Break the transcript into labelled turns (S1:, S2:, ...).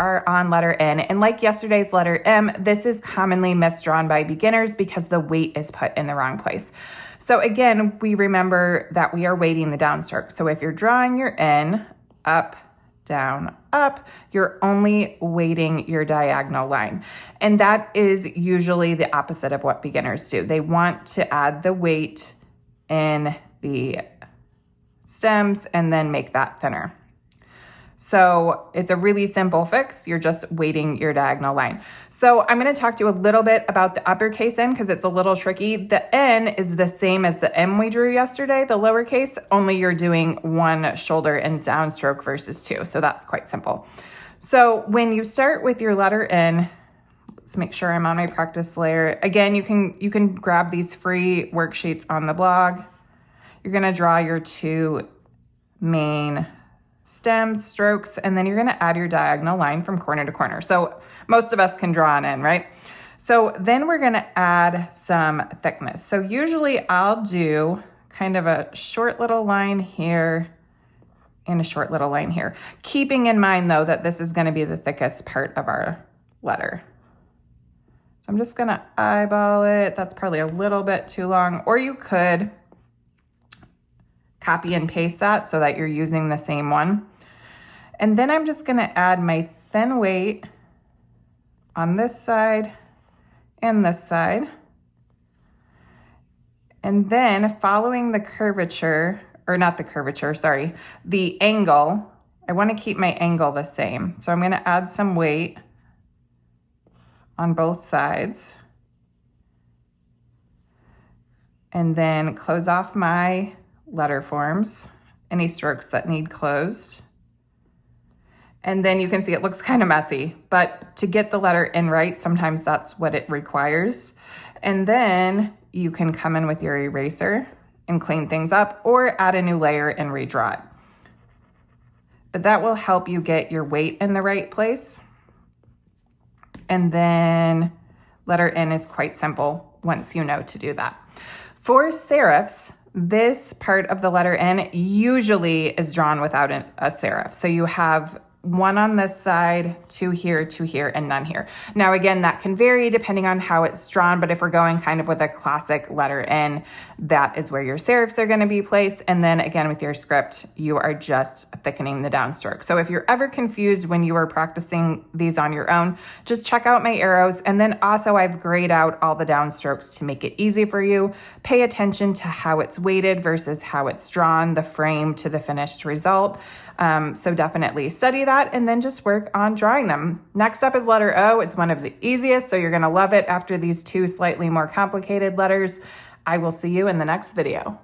S1: are on letter N, and like yesterday's letter M, this is commonly misdrawn by beginners because the weight is put in the wrong place. So again, we remember that we are weighting the downstroke. So if you're drawing your N up, down, up, you're only weighting your diagonal line. And that is usually the opposite of what beginners do. They want to add the weight in the stems and then make that thinner. So it's a really simple fix. You're just weighting your diagonal line. So I'm going to talk to you a little bit about the uppercase N because it's a little tricky. The N is the same as the M we drew yesterday, the lowercase, only you're doing one shoulder and downstroke versus two. So that's quite simple. So when you start with your letter N, let's make sure I'm on my practice layer. Again, you can grab these free worksheets on the blog. You're going to draw your two main stems, strokes, and then you're going to add your diagonal line from corner to corner. So most of us can draw an N, right? So then we're going to add some thickness. So usually I'll do kind of a short little line here and a short little line here, keeping in mind though that this is going to be the thickest part of our letter. So I'm just going to eyeball it. That's probably a little bit too long, or you could copy and paste that so that you're using the same one. And then I'm just going to add my thin weight on this side and this side. And then following the curvature, or not the curvature, sorry, the angle, I want to keep my angle the same. So I'm going to add some weight on both sides. And then close off my letter forms, any strokes that need closed. And then you can see it looks kind of messy, but to get the letter in right, sometimes that's what it requires. And then you can come in with your eraser and clean things up or add a new layer and redraw it. But that will help you get your weight in the right place. And then letter N is quite simple once you know to do that. For serifs, this part of the letter N usually is drawn without a serif. So you have one on this side, two here, and none here. Now, again, that can vary depending on how it's drawn, but if we're going kind of with a classic letter N, that is where your serifs are going to be placed. And then again, with your script, you are just thickening the downstroke. So if you're ever confused when you are practicing these on your own, just check out my arrows. And then also I've grayed out all the downstrokes to make it easy for you. Pay attention to how it's weighted versus how it's drawn, the frame to the finished result. So definitely study that and then just work on drawing them. Next up is letter O. It's one of the easiest, so you're going to love it after these two slightly more complicated letters. I will see you in the next video.